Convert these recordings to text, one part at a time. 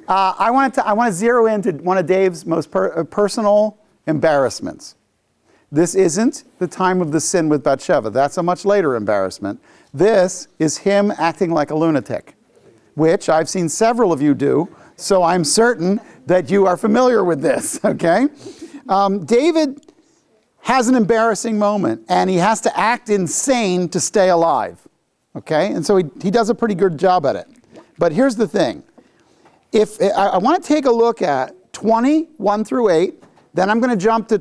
I want to zero into one of Dave's most personal embarrassments. This isn't the time of the sin with Bathsheba. That's a much later embarrassment. This is him acting like a lunatic, which I've seen several of you do, so I'm certain that you are familiar with this, okay? David has an embarrassing moment, and he has to act insane to stay alive, okay? And so he does a pretty good job at it. But here's the thing. If I want to take a look at 21 through 8, then I'm going to jump to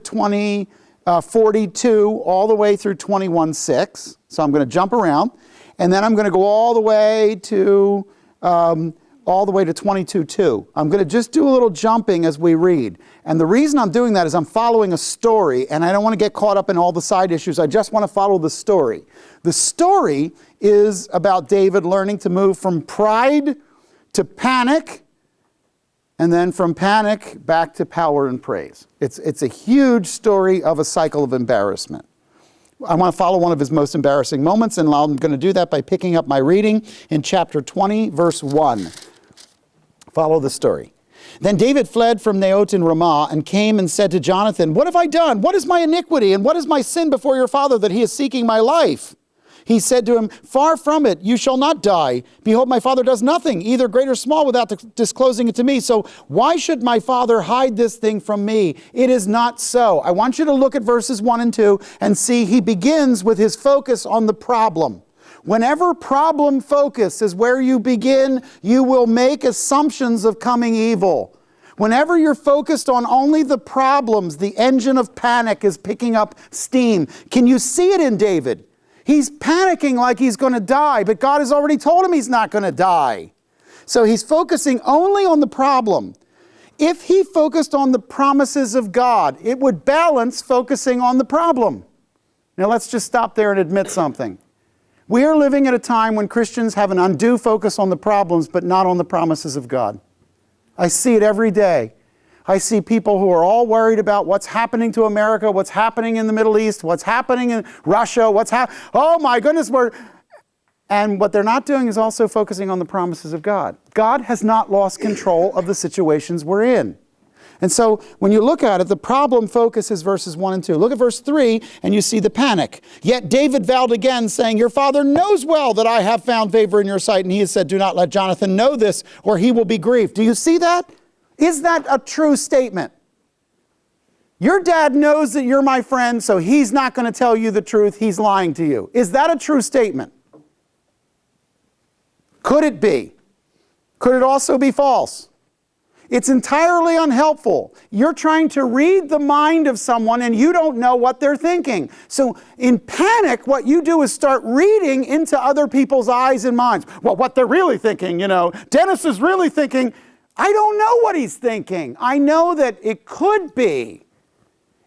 42 all the way through 21:6. So I'm going to jump around, and then I'm going to go all the way to 22:2. I'm going to just do a little jumping as we read. And the reason I'm doing that is I'm following a story, and I don't want to get caught up in all the side issues. I just want to follow the story. The story is about David learning to move from pride to panic, and then from panic back to power and praise. It's a huge story of a cycle of embarrassment. I want to follow one of his most embarrassing moments, and I'm going to do that by picking up my reading in chapter 20, verse 1. Follow the story. Then David fled from Naot in Ramah and came and said to Jonathan, "What have I done? What is my iniquity, and what is my sin before your father that he is seeking my life?" He said to him, "Far from it, you shall not die. Behold, my father does nothing, either great or small, without disclosing it to me. So why should my father hide this thing from me? It is not so." I want you to look at verses 1 and 2 and see he begins with his focus on the problem. Whenever problem focus is where you begin, you will make assumptions of coming evil. Whenever you're focused on only the problems, the engine of panic is picking up steam. Can you see it in David? He's panicking like he's going to die, but God has already told him he's not going to die. So he's focusing only on the problem. If he focused on the promises of God, it would balance focusing on the problem. Now let's just stop there and admit something. We are living at a time when Christians have an undue focus on the problems, but not on the promises of God. I see it every day. I see people who are all worried about what's happening to America, what's happening in the Middle East, what's happening in Russia, oh my goodness, and what they're not doing is also focusing on the promises of God. God has not lost control of the situations we're in. And so when you look at it, the problem focus is verses 1 and 2. Look at verse 3 and you see the panic. Yet David vowed again, saying, "Your father knows well that I have found favor in your sight." And he has said, "Do not let Jonathan know this, or he will be grieved." Do you see that? Is that a true statement? Your dad knows that you're my friend, so he's not going to tell you the truth. He's lying to you. Is that a true statement? Could it be? Could it also be false? It's entirely unhelpful. You're trying to read the mind of someone and you don't know what they're thinking. So in panic, what you do is start reading into other people's eyes and minds. Well, what they're really thinking, Dennis is really thinking. I don't know what he's thinking. I know that it could be.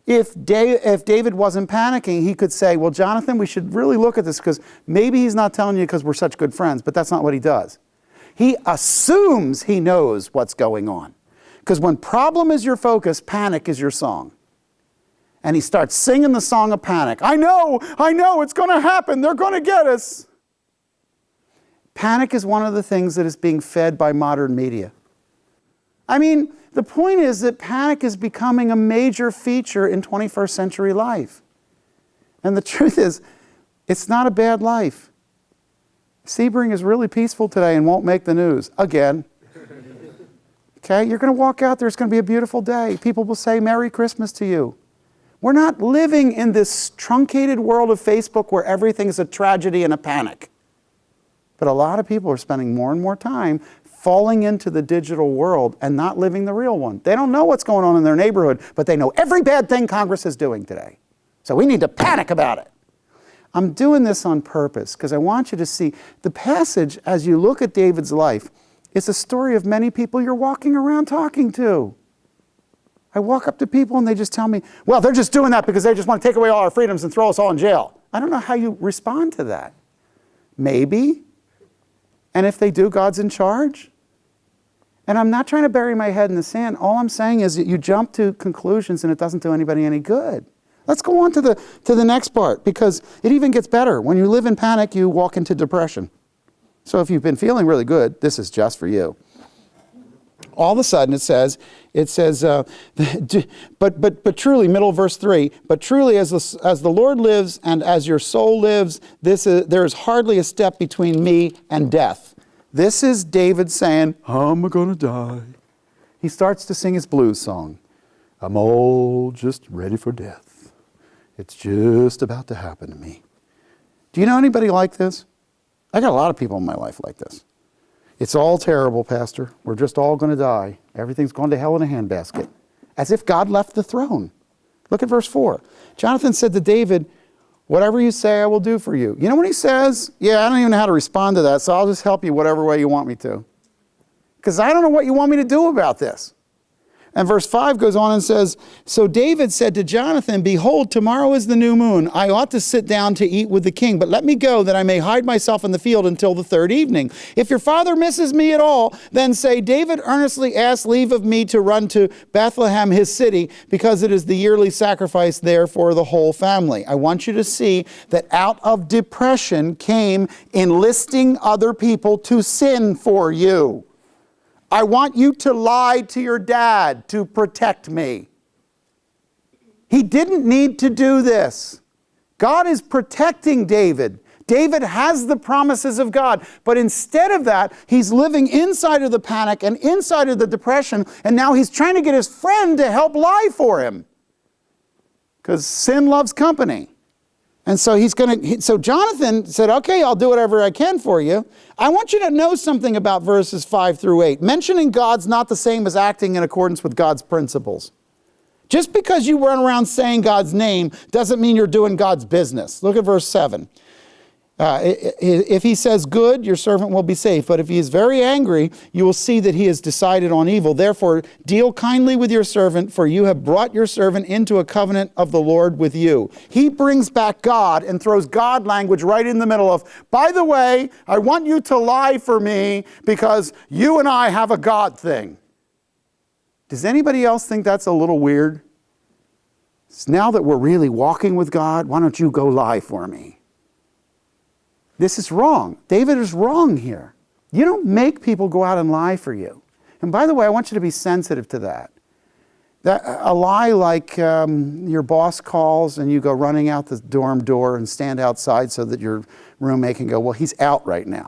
If David wasn't panicking, he could say, "Well, Jonathan, we should really look at this because maybe he's not telling you because we're such good friends," but that's not what he does. He assumes he knows what's going on. Because when problem is your focus, panic is your song. And he starts singing the song of panic. I know, it's going to happen. They're going to get us. Panic is one of the things that is being fed by modern media. I mean, the point is that panic is becoming a major feature in 21st century life. And the truth is, it's not a bad life. Sebring is really peaceful today and won't make the news. Again. Okay, you're going to walk out there, it's going to be a beautiful day. People will say Merry Christmas to you. We're not living in this truncated world of Facebook where everything is a tragedy and a panic. But a lot of people are spending more and more time falling into the digital world and not living the real one. They don't know what's going on in their neighborhood, but they know every bad thing Congress is doing today. So we need to panic about it. I'm doing this on purpose because I want you to see the passage as you look at David's life. It's a story of many people you're walking around talking to. I walk up to people and they just tell me, well, they're just doing that because they just want to take away all our freedoms and throw us all in jail. I don't know how you respond to that. Maybe. And if they do, God's in charge. And I'm not trying to bury my head in the sand. All I'm saying is that you jump to conclusions and it doesn't do anybody any good. Let's go on to the next part, because it even gets better. When you live in panic, you walk into depression. So if you've been feeling really good, this is just for you. all of a sudden it says, but truly, middle of verse 3, but truly as the Lord lives and as your soul lives, there is hardly a step between me and death. This is David saying, I'm going to die. He starts to sing his blues song. I'm all just ready for death. It's just about to happen to me. Do you know anybody like this? I got a lot of people in my life like this. It's all terrible, Pastor. We're just all going to die. Everything's gone to hell in a handbasket. As if God left the throne. Look at verse 4. Jonathan said to David, whatever you say, I will do for you. You know what he says? Yeah, I don't even know how to respond to that, so I'll just help you whatever way you want me to. Because I don't know what you want me to do about this. And verse 5 goes on and says, so David said to Jonathan, behold, tomorrow is the new moon. I ought to sit down to eat with the king, but let me go that I may hide myself in the field until the third evening. If your father misses me at all, then say, David earnestly asked leave of me to run to Bethlehem, his city, because it is the yearly sacrifice there for the whole family. I want you to see that out of depression came enlisting other people to sin for you. I want you to lie to your dad to protect me. He didn't need to do this. God is protecting David. David has the promises of God. But instead of that, he's living inside of the panic and inside of the depression. And now he's trying to get his friend to help lie for him. Because sin loves company. And so so Jonathan said, okay, I'll do whatever I can for you. I want you to know something about verses 5 through 8. Mentioning God's not the same as acting in accordance with God's principles. Just because you run around saying God's name doesn't mean you're doing God's business. Look at verse 7. If he says good, your servant will be safe. But if he is very angry, you will see that he has decided on evil. Therefore, deal kindly with your servant, for you have brought your servant into a covenant of the Lord with you. He brings back God and throws God language right in the middle of, by the way, I want you to lie for me because you and I have a God thing. Does anybody else think that's a little weird? Now that we're really walking with God, why don't you go lie for me? This is wrong. David is wrong here. You don't make people go out and lie for you. And by the way, I want you to be sensitive to that. A lie like your boss calls and you go running out the dorm door and stand outside so that your roommate can go, well, he's out right now.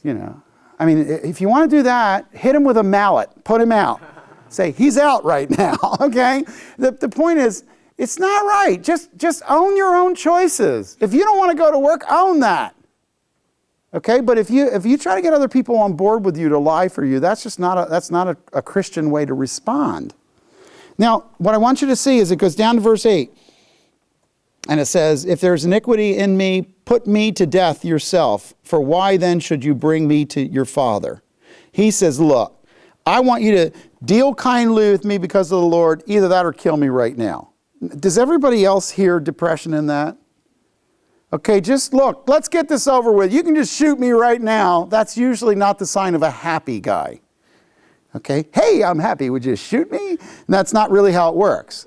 You know, I mean, if you want to do that, hit him with a mallet, put him out. Say, he's out right now, okay? The point is, it's not right. Just own your own choices. If you don't want to go to work, own that. Okay? But if you try to get other people on board with you to lie for you, that's not a Christian way to respond. Now, what I want you to see is it goes down to verse 8. And it says, if there's iniquity in me, put me to death yourself. For why then should you bring me to your father? He says, look, I want you to deal kindly with me because of the Lord. Either that or kill me right now. Does everybody else hear depression in that? Okay, just look, let's get this over with. You can just shoot me right now. That's usually not the sign of a happy guy. Okay, hey, I'm happy. Would you shoot me? And that's not really how it works.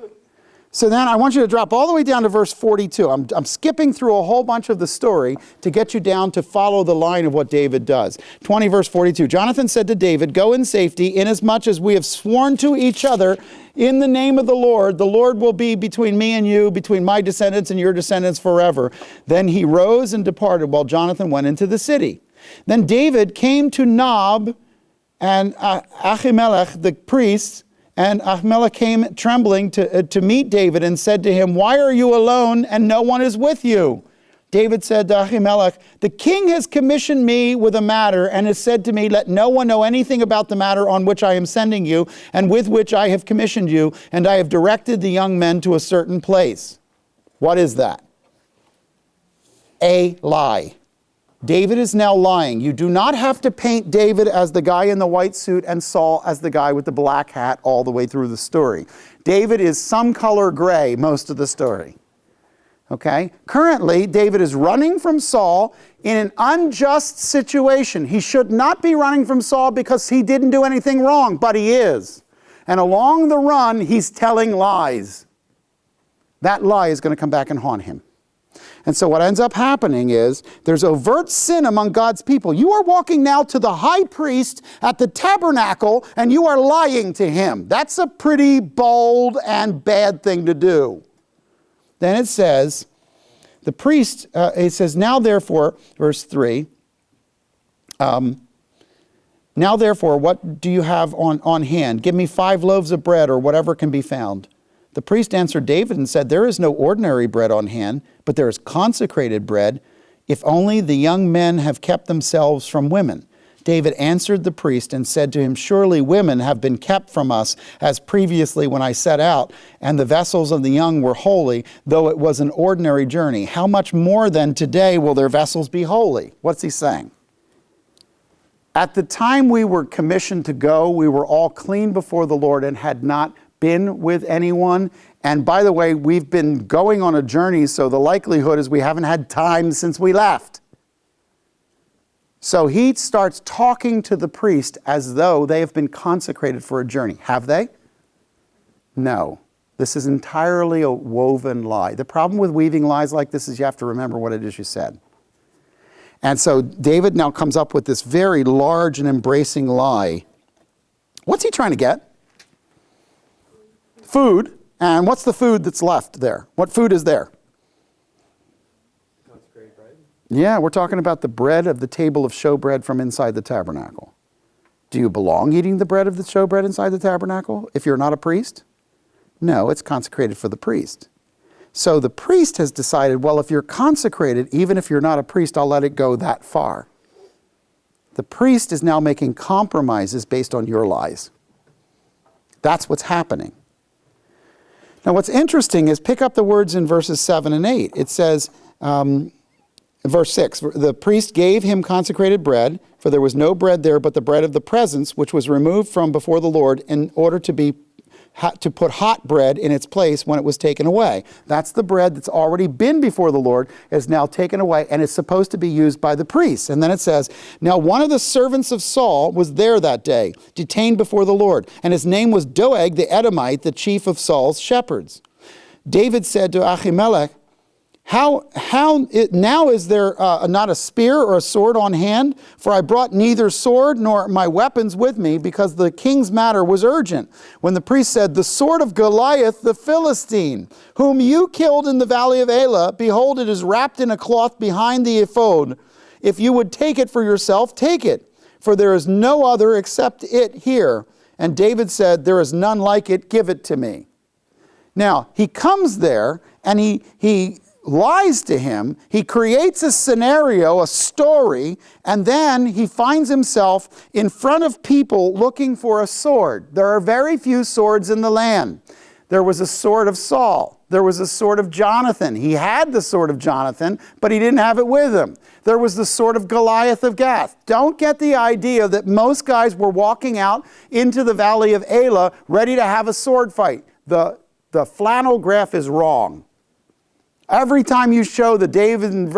So then I want you to drop all the way down to verse 42. I'm skipping through a whole bunch of the story to get you down to follow the line of what David does. 20 verse 42. Jonathan said to David, go in safety, inasmuch as we have sworn to each other in the name of the Lord will be between me and you, between my descendants and your descendants forever. Then he rose and departed while Jonathan went into the city. Then David came to Nob and Ahimelech, the priests, and Ahimelech came trembling to meet David and said to him, why are you alone and no one is with you? David said to Ahimelech, the king has commissioned me with a matter and has said to me, let no one know anything about the matter on which I am sending you and with which I have commissioned you, and I have directed the young men to a certain place. What is that? A lie. David is now lying. You do not have to paint David as the guy in the white suit and Saul as the guy with the black hat all the way through the story. David is some color gray most of the story. Okay? Currently, David is running from Saul in an unjust situation. He should not be running from Saul because he didn't do anything wrong, but he is. And along the run, he's telling lies. That lie is going to come back and haunt him. And so what ends up happening is there's overt sin among God's people. You are walking now to the high priest at the tabernacle and you are lying to him. That's a pretty bold and bad thing to do. Then it says, the priest, it says, now therefore, verse 3, now therefore, what do you have on hand? Give me 5 loaves of bread or whatever can be found. The priest answered David and said, there is no ordinary bread on hand, but there is consecrated bread, if only the young men have kept themselves from women. David answered the priest and said to him, surely women have been kept from us as previously when I set out, and the vessels of the young were holy, though it was an ordinary journey. How much more then today will their vessels be holy? What's he saying? At the time we were commissioned to go, we were all clean before the Lord and had not been with anyone. And by the way, we've been going on a journey, so the likelihood is we haven't had time since we left. So he starts talking to the priest as though they have been consecrated for a journey. Have they? No. This is entirely a woven lie. The problem with weaving lies like this is you have to remember what it is you said. And so David now comes up with this very large and embracing lie. What's he trying to get? Food. And what's the food that's left there? What food is there? Consecrated bread. Yeah, we're talking about the bread of the table of showbread from inside the tabernacle. Do you belong eating the bread of the showbread inside the tabernacle if you're not a priest? No, it's consecrated for the priest. So the priest has decided, well, if you're consecrated, even if you're not a priest, I'll let it go that far. The priest is now making compromises based on your lies. That's what's happening. Now, what's interesting is pick up the words in verses 7 and 8. It says, verse 6, the priest gave him consecrated bread, for there was no bread there but the bread of the presence, which was removed from before the Lord in order to put hot bread in its place when it was taken away. That's the bread that's already been before the Lord, is now taken away, and is supposed to be used by the priests. And then it says, now one of the servants of Saul was there that day, detained before the Lord, and his name was Doeg the Edomite, the chief of Saul's shepherds. David said to Ahimelech, now is there not a spear or a sword on hand? For I brought neither sword nor my weapons with me, because the king's matter was urgent. When the priest said, the sword of Goliath the Philistine, whom you killed in the valley of Elah, behold, it is wrapped in a cloth behind the ephod. If you would take it for yourself, take it, for there is no other except it here. And David said, there is none like it, give it to me. Now, he comes there and he lies to him, he creates a scenario, a story, and then he finds himself in front of people looking for a sword. There are very few swords in the land. There was a sword of Saul. There was a sword of Jonathan. He had the sword of Jonathan, but he didn't have it with him. There was the sword of Goliath of Gath. Don't get the idea that most guys were walking out into the valley of Elah ready to have a sword fight. The flannel graph is wrong. Every time you show the David and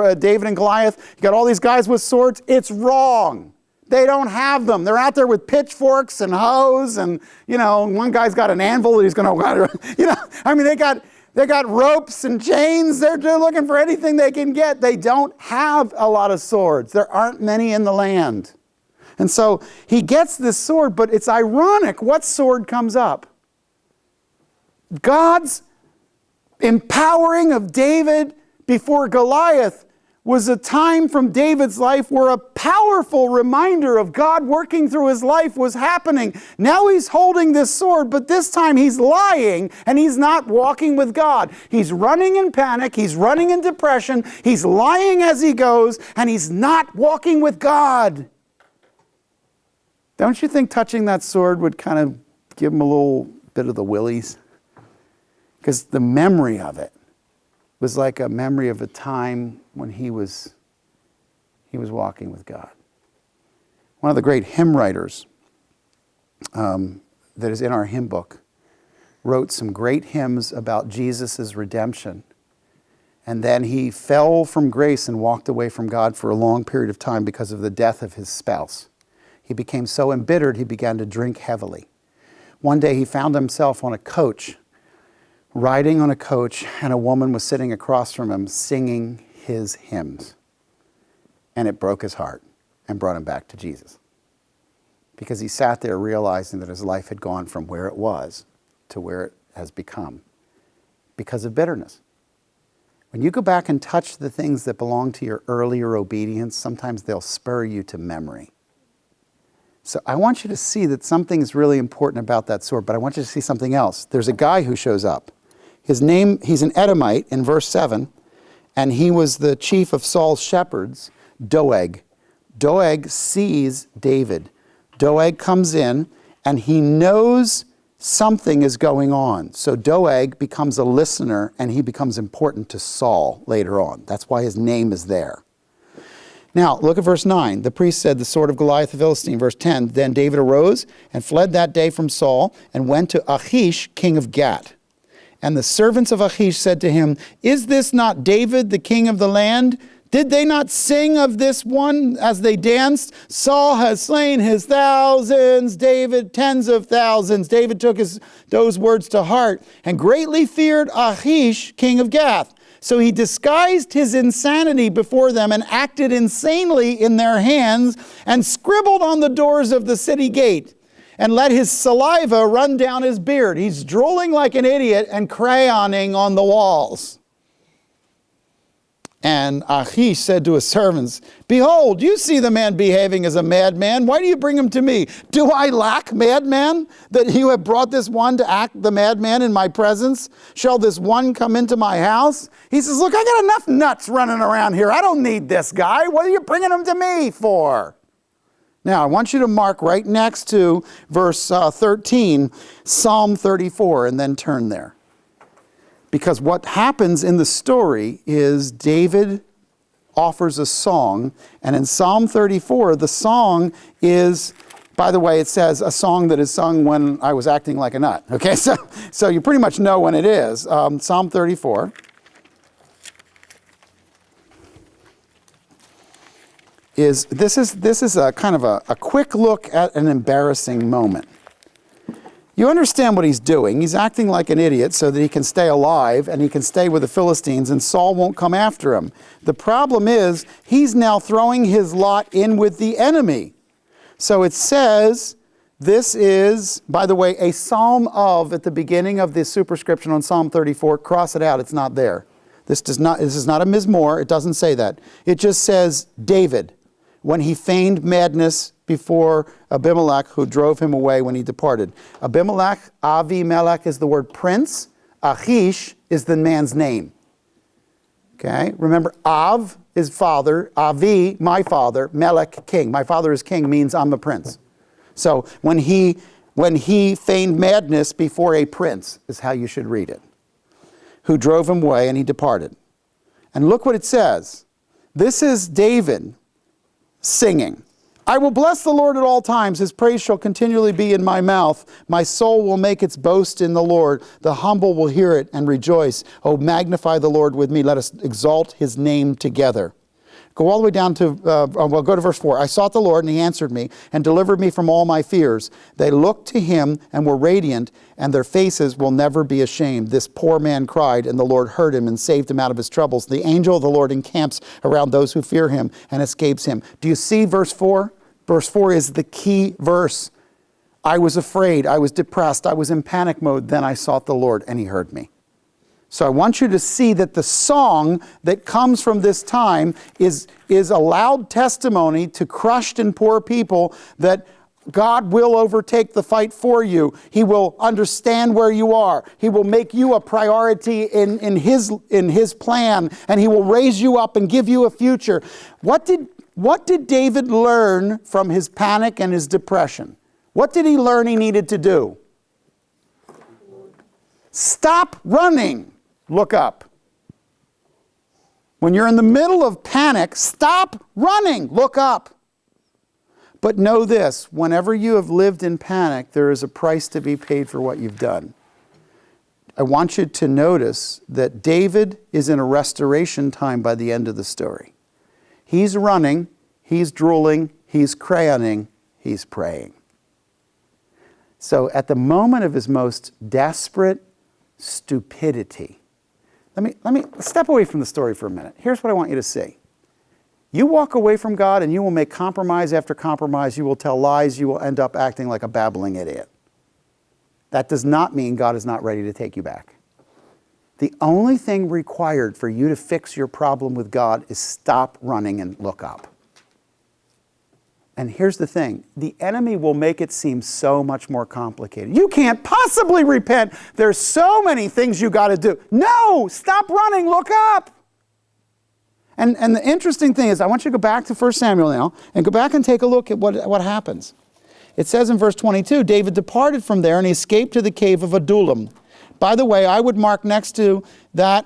Goliath, you got all these guys with swords, it's wrong. They don't have them. They're out there with pitchforks and hoes, and one guy's got an anvil that he's going to, they got ropes and chains. They're looking for anything they can get. They don't have a lot of swords. There aren't many in the land. And so he gets this sword, but it's ironic what sword comes up. God's empowering of David before Goliath was a time from David's life where a powerful reminder of God working through his life was happening. Now he's holding this sword, but this time he's lying and he's not walking with God. He's running in panic, he's running in depression, he's lying as he goes, and he's not walking with God. Don't you think touching that sword would kind of give him a little bit of the willies? Because the memory of it was like a memory of a time when he was walking with God. One of the great hymn writers that is in our hymn book wrote some great hymns about Jesus' redemption. And then he fell from grace and walked away from God for a long period of time because of the death of his spouse. He became so embittered he began to drink heavily. One day he found himself on a coach, riding on a coach, and a woman was sitting across from him singing his hymns. And it broke his heart and brought him back to Jesus. Because he sat there realizing that his life had gone from where it was to where it has become because of bitterness. When you go back and touch the things that belong to your earlier obedience, sometimes they'll spur you to memory. So I want you to see that something is really important about that sword, but I want you to see something else. There's a guy who shows up. His name, he's an Edomite in verse 7, and he was the chief of Saul's shepherds, Doeg. Doeg sees David. Doeg comes in, and he knows something is going on. So Doeg becomes a listener, and he becomes important to Saul later on. That's why his name is there. Now, look at verse 9. The priest said, the sword of Goliath the Philistine. Verse 10, then David arose and fled that day from Saul and went to Achish, king of Gath. And the servants of Achish said to him, is this not David, the king of the land? Did they not sing of this one as they danced? Saul has slain his thousands, David tens of thousands. David took those words to heart and greatly feared Achish, king of Gath. So he disguised his insanity before them and acted insanely in their hands and scribbled on the doors of the city gate and let his saliva run down his beard. He's drooling like an idiot and crayoning on the walls. And Achish said to his servants, behold, you see the man behaving as a madman. Why do you bring him to me? Do I lack madman that you have brought this one to act the madman in my presence? Shall this one come into my house? He says, look, I got enough nuts running around here. I don't need this guy. What are you bringing him to me for? Now, I want you to mark right next to verse 13, Psalm 34, and then turn there. Because what happens in the story is David offers a song, and in Psalm 34, the song is, by the way, it says a song that is sung when I was acting like a nut. Okay, so you pretty much know when it is. Psalm 34. This is a kind of a quick look at an embarrassing moment. You understand what he's doing. He's acting like an idiot so that he can stay alive and he can stay with the Philistines and Saul won't come after him. The problem is he's now throwing his lot in with the enemy. So it says, this is, by the way, a psalm of at the beginning of the superscription on Psalm 34. Cross it out. It's not there. This is not a mizmor. It doesn't say that. It just says David, when he feigned madness before Abimelech, who drove him away when he departed. Avimelech is the word prince. Achish is the man's name. Okay? Remember, Av is father. Avi, my father. Melech, king. My father is king means I'm the prince. So when he feigned madness before a prince is how you should read it. Who drove him away and he departed. And look what it says. This is David singing. I will bless the Lord at all times. His praise shall continually be in my mouth. My soul will make its boast in the Lord. The humble will hear it and rejoice. Oh, magnify the Lord with me. Let us exalt his name together. Go all the way down to, go to verse 4. I sought the Lord, and he answered me and delivered me from all my fears. They looked to him and were radiant, and their faces will never be ashamed. This poor man cried, and the Lord heard him and saved him out of his troubles. The angel of the Lord encamps around those who fear him and escapes him. Do you see verse 4? Verse 4 is the key verse. I was afraid, I was depressed, I was in panic mode. Then I sought the Lord, and he heard me. So I want you to see that the song that comes from this time is a loud testimony to crushed and poor people that God will overtake the fight for you. He will understand where you are. He will make you a priority in his plan, and he will raise you up and give you a future. What did David learn from his panic and his depression? What did he learn he needed to do? Stop running. Look up. When you're in the middle of panic, stop running. Look up. But know this, whenever you have lived in panic, there is a price to be paid for what you've done. I want you to notice that David is in a restoration time by the end of the story. He's running, he's drooling, he's crayoning, he's praying. So at the moment of his most desperate stupidity, let me step away from the story for a minute. Here's what I want you to see. You walk away from God and you will make compromise after compromise. You will tell lies. You will end up acting like a babbling idiot. That does not mean God is not ready to take you back. The only thing required for you to fix your problem with God is stop running and look up. And here's the thing. The enemy will make it seem so much more complicated. You can't possibly repent. There's so many things you got to do. No! Stop running. Look up. And the interesting thing is, I want you to go back to 1 Samuel now and go back and take a look at what happens. It says in verse 22, David departed from there and he escaped to the cave of Adullam. By the way, I would mark next to that,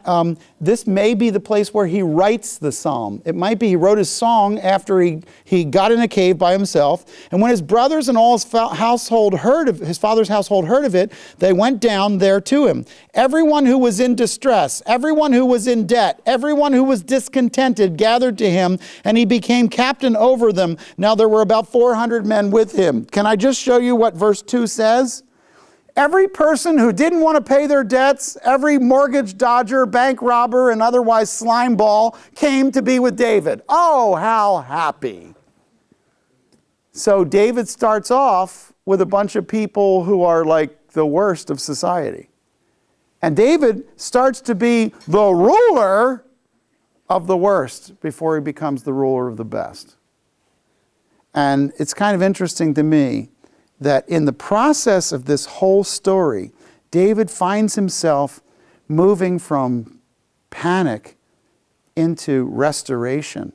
this may be the place where he writes the psalm. It might be he wrote his song after he got in a cave by himself. And when his brothers and all his household his father's household heard of it, they went down there to him. Everyone who was in distress, everyone who was in debt, everyone who was discontented gathered to him, and he became captain over them. Now there were about 400 men with him. Can I just show you what verse 2 says? Every person who didn't want to pay their debts, every mortgage dodger, bank robber, and otherwise slime ball came to be with David. Oh, how happy. So David starts off with a bunch of people who are like the worst of society. And David starts to be the ruler of the worst before he becomes the ruler of the best. And it's kind of interesting to me that in the process of this whole story, David finds himself moving from panic into restoration.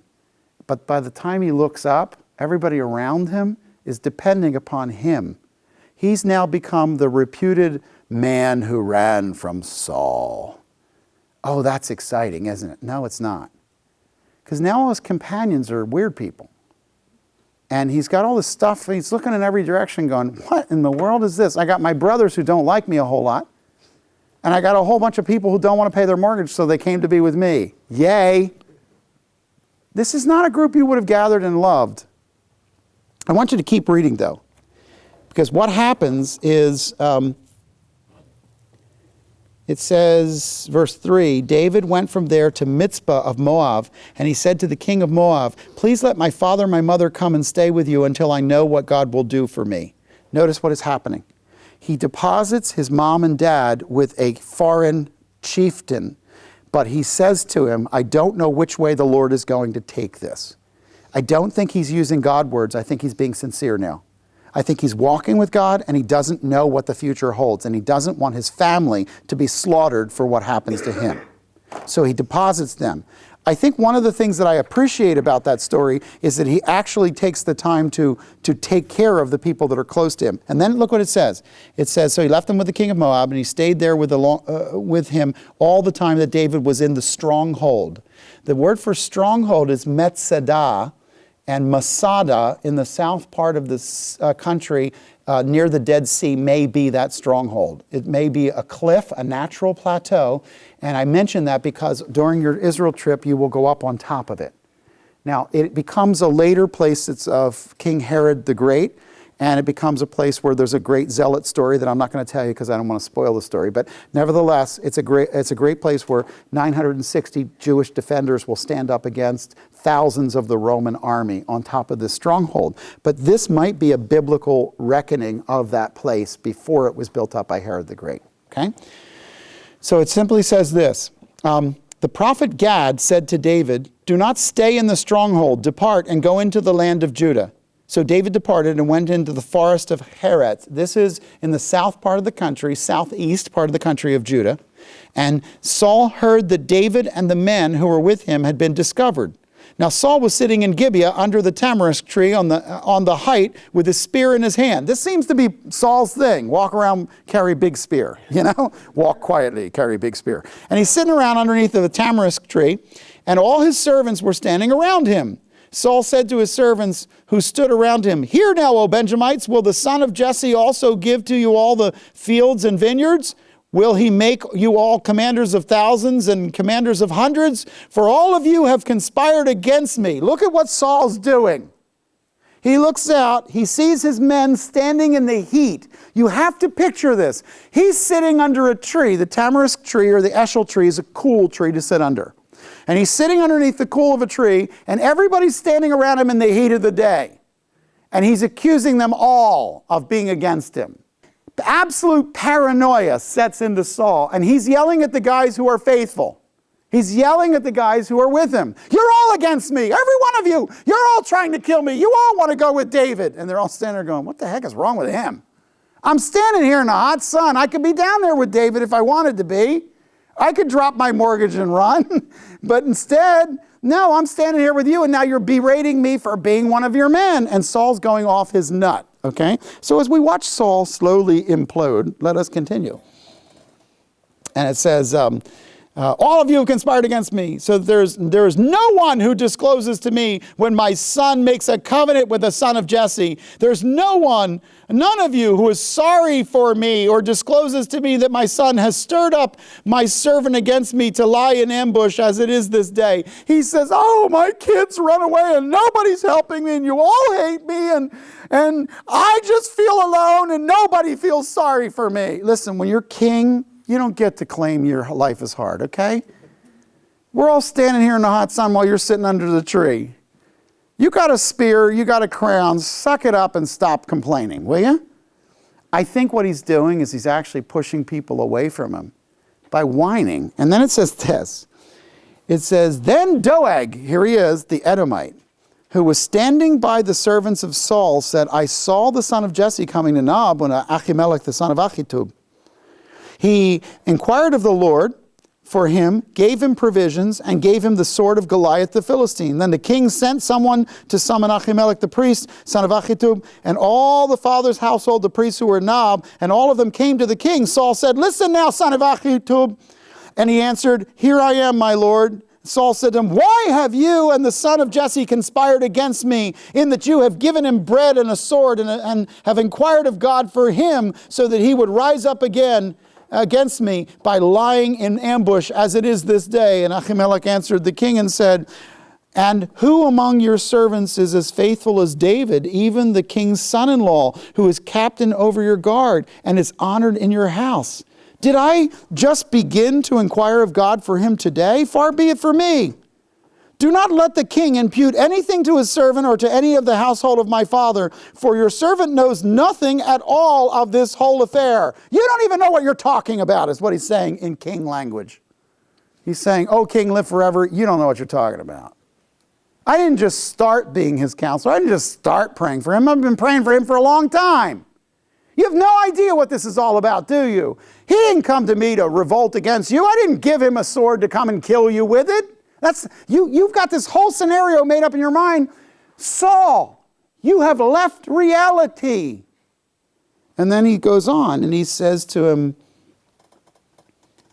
But by the time he looks up, everybody around him is depending upon him. He's now become the reputed man who ran from Saul. Oh, that's exciting, isn't it? No, it's not. Because now all his companions are weird people. And he's got all this stuff, he's looking in every direction going, what in the world is this? I got my brothers who don't like me a whole lot. And I got a whole bunch of people who don't want to pay their mortgage, so they came to be with me. Yay! This is not a group you would have gathered and loved. I want you to keep reading, though. Because what happens is, it says, verse 3, David went from there to Mizpah of Moab, and he said to the king of Moab, please let my father and my mother come and stay with you until I know what God will do for me. Notice what is happening. He deposits his mom and dad with a foreign chieftain, but he says to him, I don't know which way the Lord is going to take this. I don't think he's using God words. I think he's being sincere now. I think he's walking with God and he doesn't know what the future holds, and he doesn't want his family to be slaughtered for what happens to him. So he deposits them. I think one of the things that I appreciate about that story is that he actually takes the time to take care of the people that are close to him. And then look what it says. It says, so he left them with the king of Moab, and he stayed there with him all the time that David was in the stronghold. The word for stronghold is Metzedah, and Masada in the south part of this country near the Dead Sea may be that stronghold. It may be a cliff, a natural plateau, and I mention that because during your Israel trip you will go up on top of it. Now it becomes a later place of King Herod the Great, and it becomes a place where there's a great zealot story that I'm not going to tell you because I don't want to spoil the story. But nevertheless, it's a great place where 960 Jewish defenders will stand up against thousands of the Roman army on top of this stronghold. But this might be a biblical reckoning of that place before it was built up by Herod the Great. Okay? So it simply says this. The prophet Gad said to David, do not stay in the stronghold. Depart and go into the land of Judah. So David departed and went into the forest of Heret. This is in the south part of the country, southeast part of the country of Judah. And Saul heard that David and the men who were with him had been discovered. Now Saul was sitting in Gibeah under the tamarisk tree on the height with his spear in his hand. This seems to be Saul's thing. Walk around, carry big spear, Walk quietly, carry big spear. And he's sitting around underneath the tamarisk tree, and all his servants were standing around him. Saul said to his servants who stood around him, hear now, O Benjamites, will the son of Jesse also give to you all the fields and vineyards? Will he make you all commanders of thousands and commanders of hundreds? For all of you have conspired against me. Look at what Saul's doing. He looks out, he sees his men standing in the heat. You have to picture this. He's sitting under a tree. The tamarisk tree or the eshel tree is a cool tree to sit under. And he's sitting underneath the cool of a tree, and everybody's standing around him in the heat of the day. And he's accusing them all of being against him. The absolute paranoia sets into Saul, and he's yelling at the guys who are faithful. He's yelling at the guys who are with him. You're all against me, every one of you. You're all trying to kill me. You all want to go with David. And they're all standing there going, what the heck is wrong with him? I'm standing here in the hot sun. I could be down there with David if I wanted to be. I could drop my mortgage and run. But instead, no, I'm standing here with you, and now you're berating me for being one of your men. And Saul's going off his nut, okay? So as we watch Saul slowly implode, let us continue. And it says, all of you have conspired against me, so there is no one who discloses to me when my son makes a covenant with the son of Jesse. There's none of you who is sorry for me or discloses to me that my son has stirred up my servant against me to lie in ambush as it is this day. He says, oh, my kids run away and nobody's helping me and you all hate me and I just feel alone and nobody feels sorry for me. Listen, when you're king, you don't get to claim your life is hard, okay? We're all standing here in the hot sun while you're sitting under the tree. You got a spear, you got a crown, suck it up and stop complaining, will you? I think what he's doing is he's actually pushing people away from him by whining. And then it says this. It says, then Doeg, here he is, the Edomite, who was standing by the servants of Saul, said, I saw the son of Jesse coming to Nob when Ahimelech, the son of Ahitub. He inquired of the Lord for him, gave him provisions, and gave him the sword of Goliath the Philistine. Then the king sent someone to summon Ahimelech the priest, son of Ahitub, and all the father's household, the priests who were Nob, and all of them came to the king. Saul said, listen now, son of Ahitub. And he answered, here I am, my lord. Saul said to him, why have you and the son of Jesse conspired against me, in that you have given him bread and a sword, and have inquired of God for him, so that he would rise up again against me by lying in ambush as it is this day? And Ahimelech answered the king and said, and who among your servants is as faithful as David, even the king's son-in-law, who is captain over your guard and is honored in your house? Did I just begin to inquire of God for him today? Far be it from me. Do not let the king impute anything to his servant or to any of the household of my father, for your servant knows nothing at all of this whole affair. You don't even know what you're talking about, is what he's saying in king language. He's saying, oh, king, live forever. You don't know what you're talking about. I didn't just start being his counselor. I didn't just start praying for him. I've been praying for him for a long time. You have no idea what this is all about, do you? He didn't come to me to revolt against you. I didn't give him a sword to come and kill you with it. You've got this whole scenario made up in your mind. Saul, you have left reality. And then he goes on and he says to him,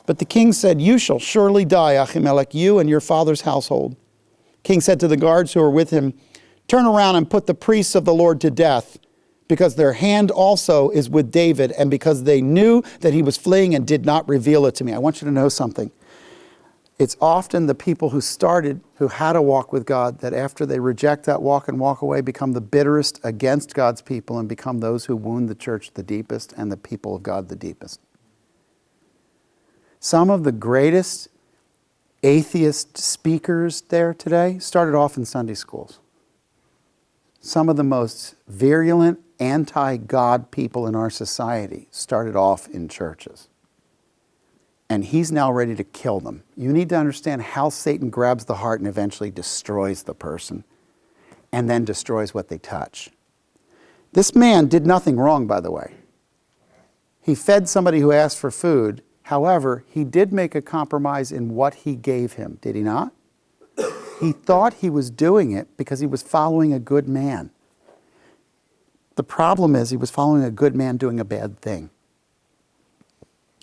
but the king said, you shall surely die, Ahimelech, you and your father's household. King said to the guards who were with him, turn around and put the priests of the Lord to death, because their hand also is with David, and because they knew that he was fleeing and did not reveal it to me. I want you to know something. It's often the people who had a walk with God, that after they reject that walk and walk away, become the bitterest against God's people and become those who wound the church the deepest and the people of God the deepest. Some of the greatest atheist speakers there today started off in Sunday schools. Some of the most virulent anti-God people in our society started off in churches. And he's now ready to kill them. You need to understand how Satan grabs the heart and eventually destroys the person, and then destroys what they touch. This man did nothing wrong, by the way. He fed somebody who asked for food. However, he did make a compromise in what he gave him, did he not? He thought he was doing it because he was following a good man. The problem is he was following a good man doing a bad thing.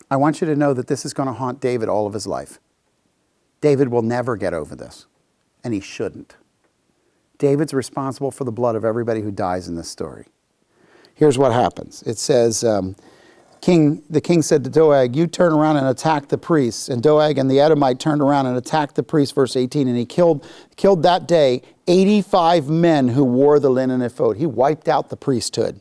I want you to know that this is going to haunt David all of his life. David will never get over this, and he shouldn't. David's responsible for the blood of everybody who dies in this story. Here's what happens. It says, the king said to Doeg, you turn around and attack the priests. And Doeg and the Edomite turned around and attacked the priests, verse 18. And he killed that day 85 men who wore the linen ephod. He wiped out the priesthood.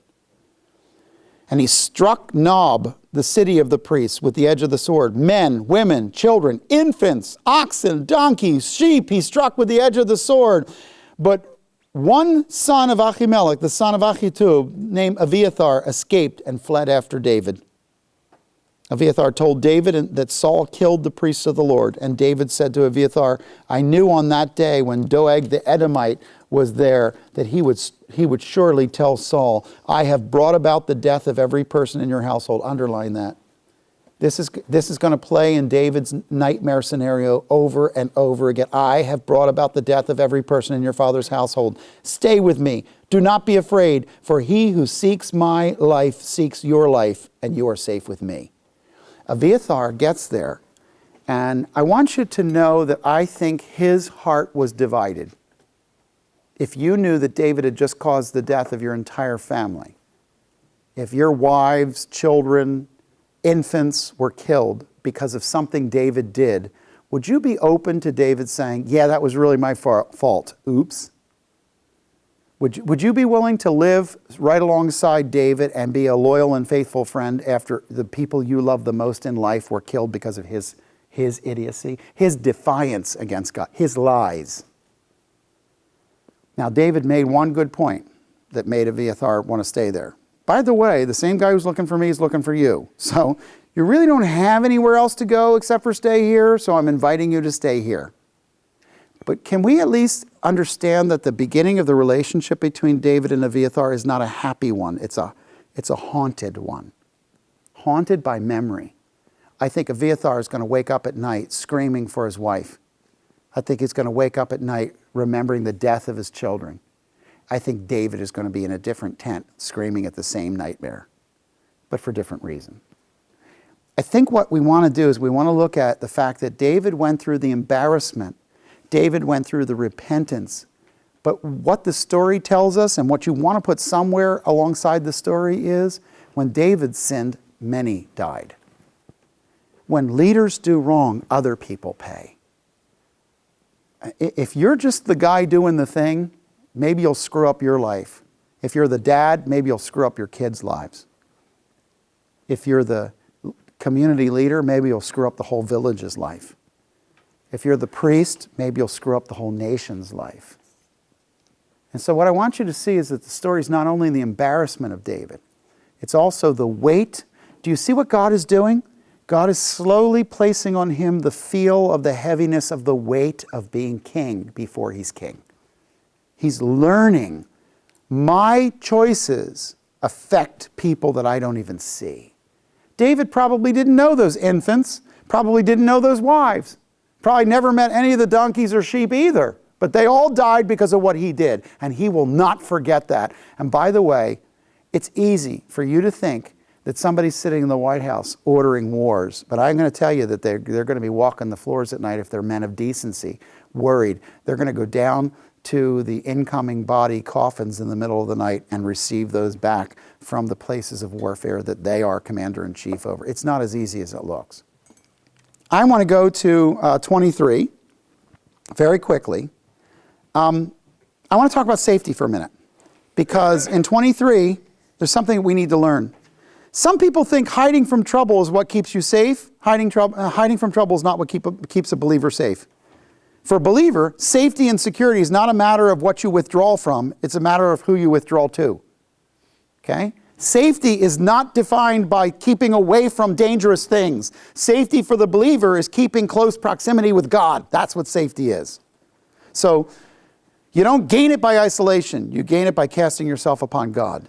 And he struck Nob, the city of the priests, with the edge of the sword. Men, women, children, infants, oxen, donkeys, sheep, he struck with the edge of the sword. But one son of Ahimelech, the son of Ahitub, named Abiathar, escaped and fled after David. Abiathar told David that Saul killed the priests of the Lord. And David said to Abiathar, I knew on that day when Doeg the Edomite was there that he would surely tell Saul, I have brought about the death of every person in your household. Underline that. This is going to play in David's nightmare scenario over and over again. I have brought about the death of every person in your father's household. Stay with me. Do not be afraid, for he who seeks my life seeks your life, and you are safe with me. Abiathar gets there, and I want you to know that I think his heart was divided. If you knew that David had just caused the death of your entire family, if your wives, children, infants were killed because of something David did, would you be open to David saying, yeah, that was really my fault. Oops. Would you be willing to live right alongside David and be a loyal and faithful friend after the people you love the most in life were killed because of his idiocy, his defiance against God, his lies? Now, David made one good point that made Abiathar want to stay there. By the way, the same guy who's looking for me is looking for you. So you really don't have anywhere else to go except for stay here, so I'm inviting you to stay here. But can we at least understand that the beginning of the relationship between David and Abiathar is not a happy one? It's a haunted one. Haunted by memory. I think Abiathar is going to wake up at night screaming for his wife. I think he's going to wake up at night remembering the death of his children. I think David is going to be in a different tent screaming at the same nightmare, but for different reason. I think what we want to do is we want to look at the fact that David went through the embarrassment. David went through the repentance. But what the story tells us and what you want to put somewhere alongside the story is when David sinned, many died. When leaders do wrong, other people pay. If you're just the guy doing the thing, maybe you'll screw up your life. If you're the dad, maybe you'll screw up your kids' lives. If you're the community leader, maybe you'll screw up the whole village's life. If you're the priest, maybe you'll screw up the whole nation's life. And so what I want you to see is that the story is not only the embarrassment of David, it's also the weight. Do you see what God is doing? God is slowly placing on him the feel of the heaviness of the weight of being king before he's king. He's learning my choices affect people that I don't even see. David probably didn't know those infants, probably didn't know those wives, probably never met any of the donkeys or sheep either, but they all died because of what he did, and he will not forget that. And by the way, it's easy for you to think that somebody's sitting in the White House ordering wars, but I'm going to tell you that they're going to be walking the floors at night if they're men of decency, worried. They're going to go down to the incoming body coffins in the middle of the night and receive those back from the places of warfare that they are commander-in-chief over. It's not as easy as it looks. I want to go to 23 very quickly. I want to talk about safety for a minute, because in 23, there's something we need to learn. Some people think hiding from trouble is what keeps you safe. Hiding from trouble is not what keeps a believer safe. For a believer, safety and security is not a matter of what you withdraw from, it's a matter of who you withdraw to. Okay? Safety is not defined by keeping away from dangerous things. Safety for the believer is keeping close proximity with God. That's what safety is. So, you don't gain it by isolation. You gain it by casting yourself upon God.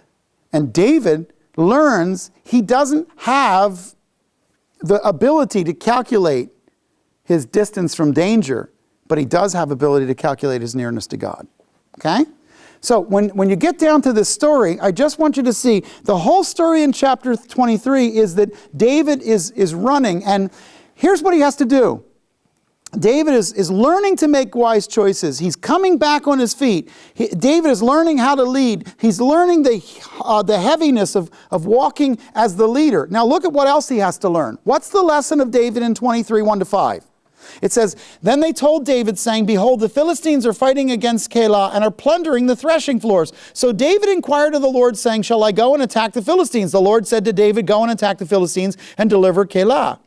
And David learns he doesn't have the ability to calculate his distance from danger, but he does have ability to calculate his nearness to God. Okay? So when you get down to this story, I just want you to see the whole story in chapter 23 is that David is running, and here's what he has to do. David is learning to make wise choices. He's coming back on his feet. David is learning how to lead. He's learning the heaviness of walking as the leader. Now look at what else he has to learn. What's the lesson of David in 23, 1-5? It says, then they told David, saying, behold, the Philistines are fighting against Keilah and are plundering the threshing floors. So David inquired of the Lord, saying, shall I go and attack the Philistines? The Lord said to David, go and attack the Philistines and deliver Keilah.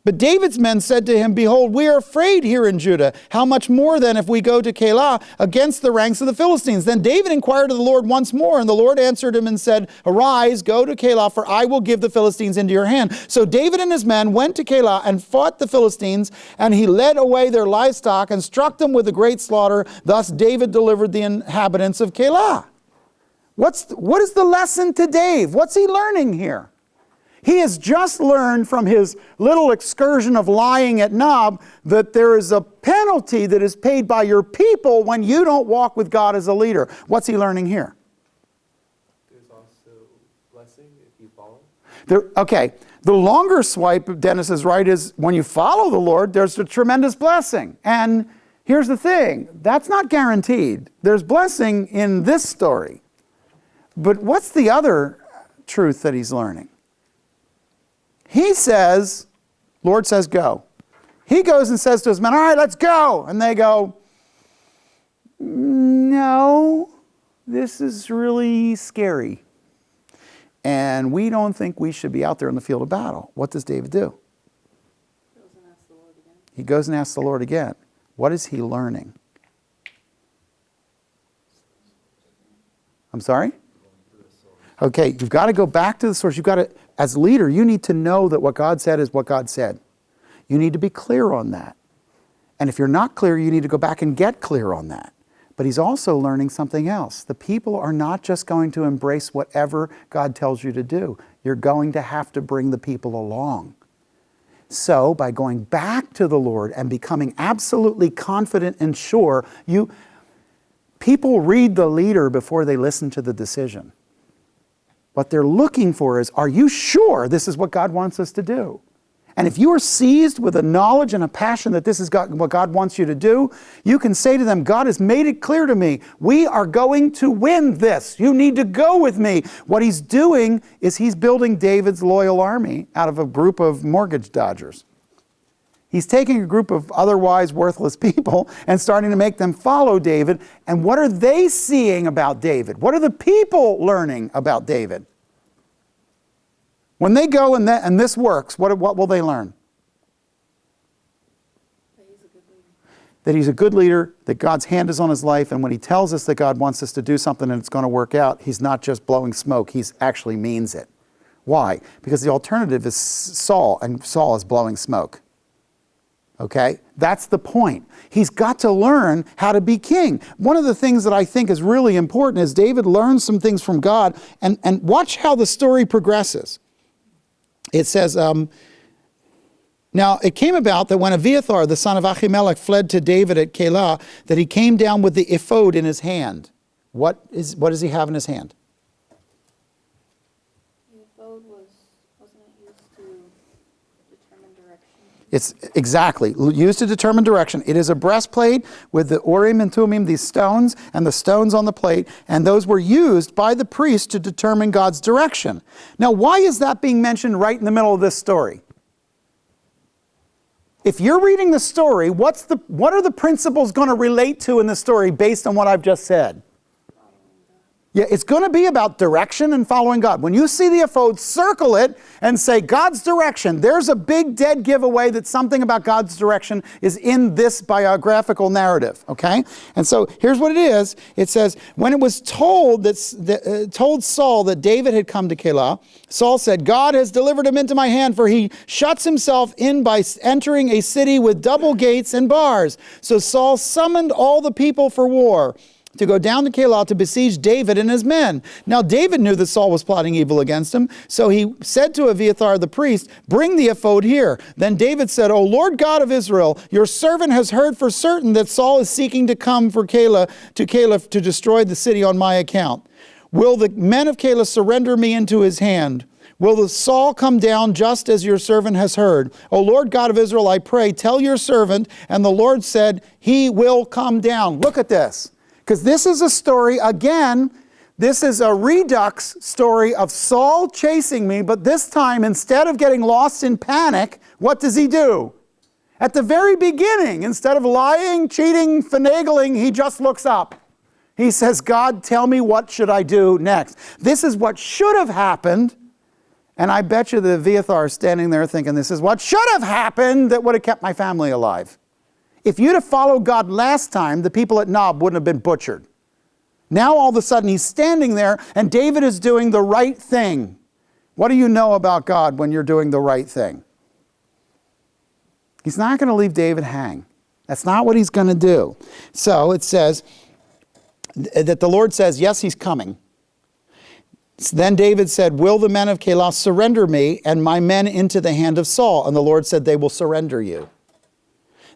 But David's men said to him, behold, we are afraid here in Judah. How much more then if we go to Keilah against the ranks of the Philistines? Then David inquired of the Lord once more, and the Lord answered him and said, arise, go to Keilah, for I will give the Philistines into your hand. So David and his men went to Keilah and fought the Philistines, and he led away their livestock and struck them with a great slaughter. Thus David delivered the inhabitants of Keilah. What is the lesson to Dave? What's he learning here? He has just learned from his little excursion of lying at Nob that there is a penalty that is paid by your people when you don't walk with God as a leader. What's he learning here? There's also blessing if you follow. Okay, the longer swipe, Dennis is right, is when you follow the Lord, there's a tremendous blessing. And here's the thing, that's not guaranteed. There's blessing in this story. But what's the other truth that he's learning? He says, Lord says, go. He goes and says to his men, all right, let's go. And they go, no, this is really scary. And we don't think we should be out there in the field of battle. What does David do? He goes and asks the Lord again. What is he learning? I'm sorry? Okay, you've got to go back to the source. You've got to, as leader, you need to know that what God said is what God said. You need to be clear on that. And if you're not clear, you need to go back and get clear on that. But he's also learning something else. The people are not just going to embrace whatever God tells you to do. You're going to have to bring the people along. So by going back to the Lord and becoming absolutely confident and sure, people read the leader before they listen to the decision. What they're looking for is, are you sure this is what God wants us to do? And if you are seized with a knowledge and a passion that this is what God wants you to do, you can say to them, God has made it clear to me, we are going to win this. You need to go with me. What he's doing is he's building David's loyal army out of a group of mortgage dodgers. He's taking a group of otherwise worthless people and starting to make them follow David. And what are they seeing about David? What are the people learning about David? When they go and this works, what will they learn? That he's a good leader, that God's hand is on his life, and when he tells us that God wants us to do something and it's going to work out, he's not just blowing smoke, he actually means it. Why? Because the alternative is Saul, and Saul is blowing smoke. Okay? That's the point. He's got to learn how to be king. One of the things that I think is really important is David learns some things from God, and watch how the story progresses. It says, now it came about that when Abiathar, the son of Ahimelech, fled to David at Keilah, that he came down with the ephod in his hand. What does he have in his hand? The ephod wasn't it used to determine direction? It's exactly used to determine direction. It is a breastplate with the Urim and Thummim, these stones, and the stones on the plate, and those were used by the priest to determine God's direction. Now, why is that being mentioned right in the middle of this story? If you're reading the story, what are the principles going to relate to in the story based on what I've just said? Yeah, it's going to be about direction and following God. When you see the ephod, circle it and say, God's direction. There's a big dead giveaway that something about God's direction is in this biographical narrative, okay? And so here's what it is. It says, when it was told Saul that David had come to Keilah, Saul said, God has delivered him into my hand, for he shuts himself in by entering a city with double gates and bars. So Saul summoned all the people for war, to go down to Keilah to besiege David and his men. Now David knew that Saul was plotting evil against him, so he said to Abiathar the priest, bring the ephod here. Then David said, O Lord God of Israel, your servant has heard for certain that Saul is seeking to come to Keilah to destroy the city on my account. Will the men of Keilah surrender me into his hand? Will the Saul come down just as your servant has heard? O Lord God of Israel, I pray, tell your servant. And the Lord said, he will come down. Look at this. Because this is a story, again, this is a redux story of Saul chasing me, but this time, instead of getting lost in panic, what does he do? At the very beginning, instead of lying, cheating, finagling, he just looks up. He says, God, tell me what should I do next. This is what should have happened. And I bet you the Abiathar is standing there thinking, this is what should have happened that would have kept my family alive. If you'd have followed God last time, the people at Nob wouldn't have been butchered. Now all of a sudden he's standing there and David is doing the right thing. What do you know about God when you're doing the right thing? He's not going to leave David hang. That's not what he's going to do. So it says that the Lord says, yes, he's coming. Then David said, will the men of Keilah surrender me and my men into the hand of Saul? And the Lord said, they will surrender you.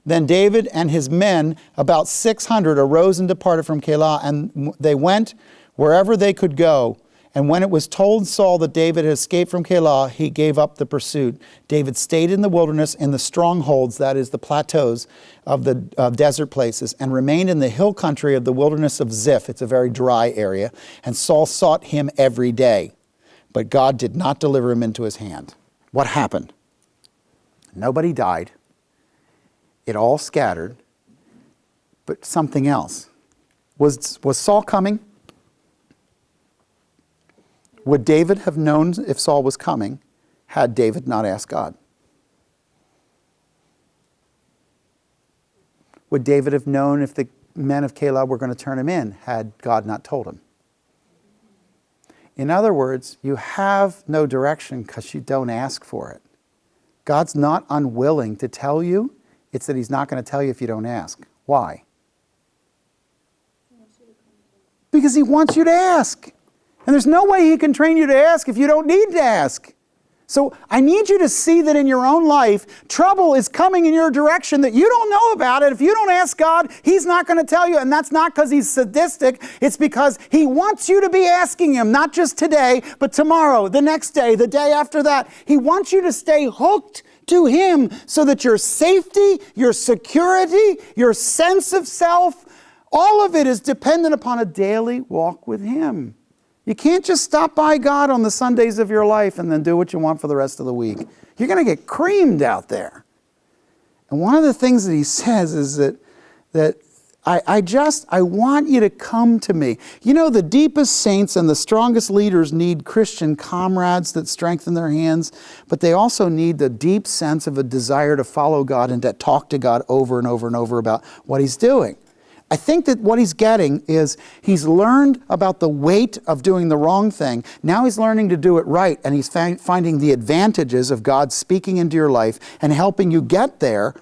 Then David and his men, about 600, arose and departed from Keilah, and they went wherever they could go. And when it was told Saul that David had escaped from Keilah, he gave up the pursuit. David stayed in the wilderness in the strongholds, that is the plateaus of the desert places, and remained in the hill country of the wilderness of Ziph. It's a very dry area. And Saul sought him every day. But God did not deliver him into his hand. What happened? Nobody died. It all scattered. But something else. Was Saul coming? Would David have known if Saul was coming had David not asked God? Would David have known if the men of Keilah were going to turn him in had God not told him? In other words, you have no direction because you don't ask for it. God's not unwilling to tell you. It's that he's not going to tell you if you don't ask. Why? Because he wants you to ask. And there's no way he can train you to ask if you don't need to ask. So I need you to see that in your own life, trouble is coming in your direction that you don't know about it. If you don't ask God, he's not going to tell you. And that's not because he's sadistic. It's because he wants you to be asking him, not just today, but tomorrow, the next day, the day after that. He wants you to stay hooked to him so that your safety, your security, your sense of self, all of it is dependent upon a daily walk with him. You can't just stop by God on the Sundays of your life and then do what you want for the rest of the week. You're going to get creamed out there. And one of the things that he says is that I want you to come to me. You know, the deepest saints and the strongest leaders need Christian comrades that strengthen their hands, but they also need the deep sense of a desire to follow God and to talk to God over and over and over about what he's doing. I think that what he's getting is he's learned about the weight of doing the wrong thing. Now he's learning to do it right, and he's finding the advantages of God speaking into your life and helping you get there.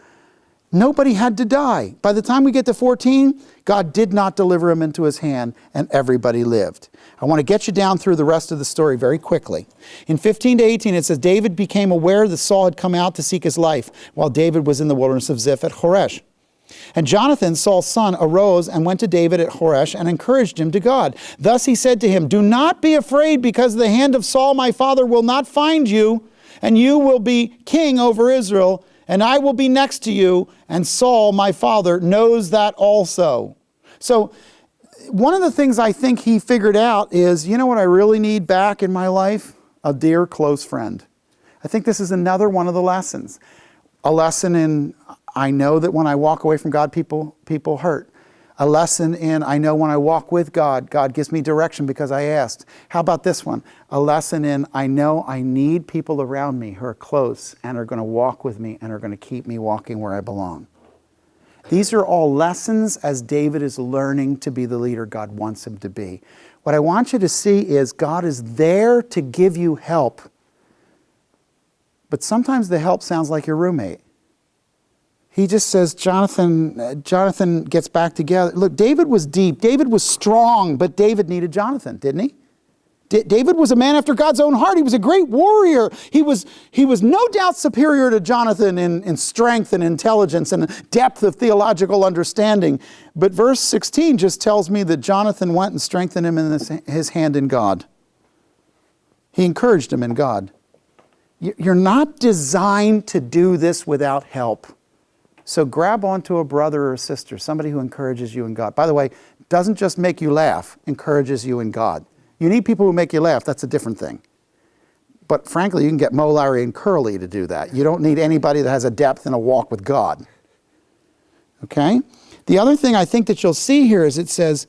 Nobody had to die. By the time we get to 14, God did not deliver him into his hand, and everybody lived. I want to get you down through the rest of the story very quickly. In 15 to 18, it says, David became aware that Saul had come out to seek his life, while David was in the wilderness of Ziph at Horesh. And Jonathan, Saul's son, arose and went to David at Horesh and encouraged him to God. Thus he said to him, do not be afraid, because the hand of Saul my father will not find you, and you will be king over Israel, and I will be next to you, and Saul my father knows that also. So one of the things I think he figured out is, you know what I really need back in my life? A dear close friend. I think this is another one of the lessons. A lesson in, I know that when I walk away from God, people hurt. A lesson in, I know when I walk with God, God gives me direction because I asked. How about this one? A lesson in, I know I need people around me who are close and are going to walk with me and are going to keep me walking where I belong. These are all lessons as David is learning to be the leader God wants him to be. What I want you to see is God is there to give you help. But sometimes the help sounds like your roommate. He just says, Jonathan gets back together. Look, David was deep. David was strong, but David needed Jonathan, didn't he? David was a man after God's own heart. He was a great warrior. He was no doubt superior to Jonathan in strength and intelligence and depth of theological understanding. But verse 16 just tells me that Jonathan went and strengthened him in his hand in God. He encouraged him in God. You're not designed to do this without help. So grab onto a brother or a sister, somebody who encourages you in God. By the way, doesn't just make you laugh, encourages you in God. You need people who make you laugh. That's a different thing. But frankly, you can get Mo, Larry, and Curly to do that. You don't need anybody that has a depth and a walk with God. Okay? The other thing I think that you'll see here is it says,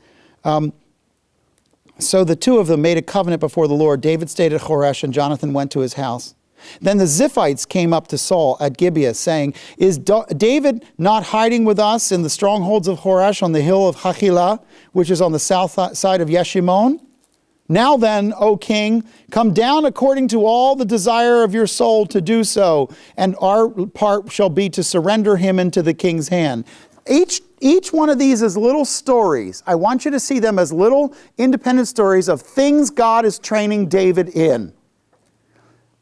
so the two of them made a covenant before the Lord. David stayed at Horesh, and Jonathan went to his house. Then the Ziphites came up to Saul at Gibeah, saying, is David not hiding with us in the strongholds of Horesh on the hill of Hachilah, which is on the south side of Yeshimon? Now then, O king, come down according to all the desire of your soul to do so, and our part shall be to surrender him into the king's hand. Each one of these is little stories. I want you to see them as little independent stories of things God is training David in.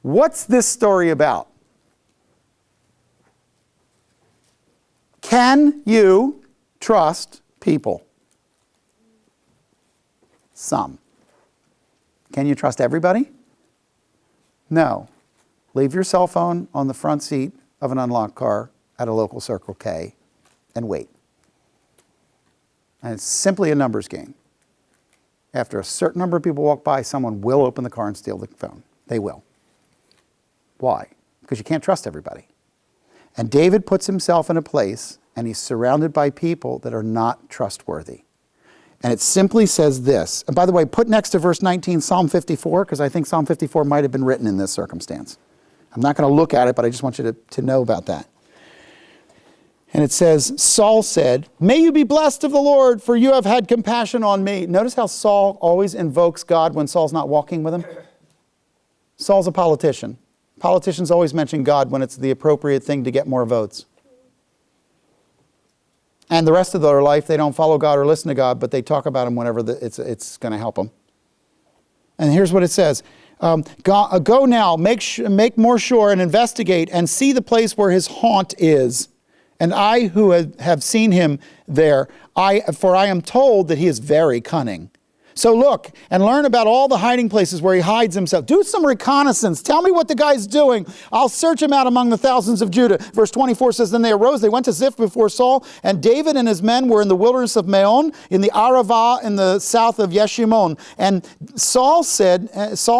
What's this story about? Can you trust people? Some. Can you trust everybody? No. Leave your cell phone on the front seat of an unlocked car at a local Circle K and wait. And it's simply a numbers game. After a certain number of people walk by, someone will open the car and steal the phone. They will. Why? Because you can't trust everybody. And David puts himself in a place, and he's surrounded by people that are not trustworthy. And it simply says this. And by the way, put next to verse 19 Psalm 54, because I think Psalm 54 might have been written in this circumstance. I'm not going to look at it, but I just want you to know about that. And it says, Saul said, may you be blessed of the Lord, for you have had compassion on me. Notice how Saul always invokes God when Saul's not walking with him. Saul's a politician. Politicians always mention God when it's the appropriate thing to get more votes. And the rest of their life, they don't follow God or listen to God, but they talk about him whenever it's going to help them. And here's what it says. Go now, make more sure and investigate and see the place where his haunt is. And I who have seen him there, for I am told that he is very cunning. So look and learn about all the hiding places where he hides himself. Do some reconnaissance. Tell me what the guy's doing. I'll search him out among the thousands of Judah. Verse 24 says, then they arose. They went to Ziph before Saul, and David and his men were in the wilderness of Maon, in the Arava, in the south of Yeshimon. And Saul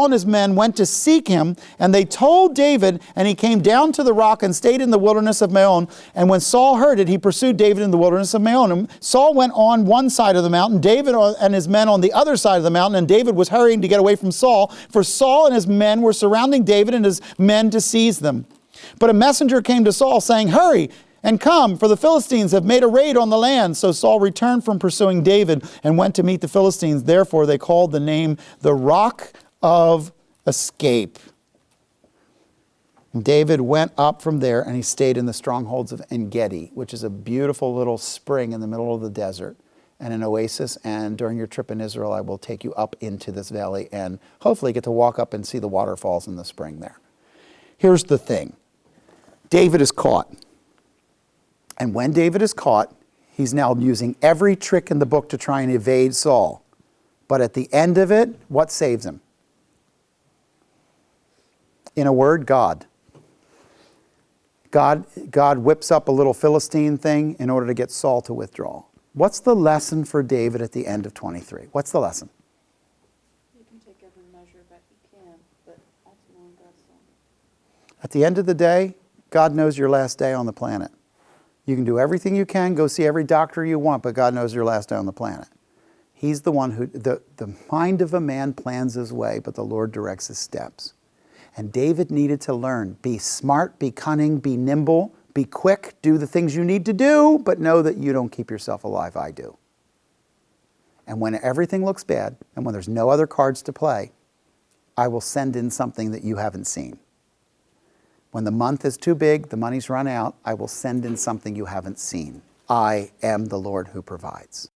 and his men went to seek him, and they told David, and he came down to the rock and stayed in the wilderness of Maon. And when Saul heard it, he pursued David in the wilderness of Maon. And Saul went on one side of the mountain, David and his men on the other side of the mountain, and David was hurrying to get away from Saul, for Saul and his men were surrounding David and his men to seize them. But a messenger came to Saul saying, hurry and come, for the Philistines have made a raid on the land. So Saul returned from pursuing David and went to meet the Philistines. Therefore they called the name the Rock of Escape. David went up from there, and he stayed in the strongholds of En-Gedi, which is a beautiful little spring in the middle of the desert, and an oasis. And during your trip in Israel, I will take you up into this valley and hopefully get to walk up and see the waterfalls in the spring there. Here's the thing. David is caught. And when David is caught, he's now using every trick in the book to try and evade Saul. But at the end of it, what saves him? In a word, God. God whips up a little Philistine thing in order to get Saul to withdraw. What's the lesson for David at the end of 23? What's the lesson? You can take every measure that you can, but ultimately God's son. At the end of the day, God knows your last day on the planet. You can do everything you can, go see every doctor you want, but God knows your last day on the planet. He's the one who, the mind of a man plans his way, but the Lord directs his steps. And David needed to learn, be smart, be cunning, be nimble, be quick, do the things you need to do, but know that you don't keep yourself alive, I do. And when everything looks bad, and when there's no other cards to play, I will send in something that you haven't seen. When the month is too big, the money's run out, I will send in something you haven't seen. I am the Lord who provides.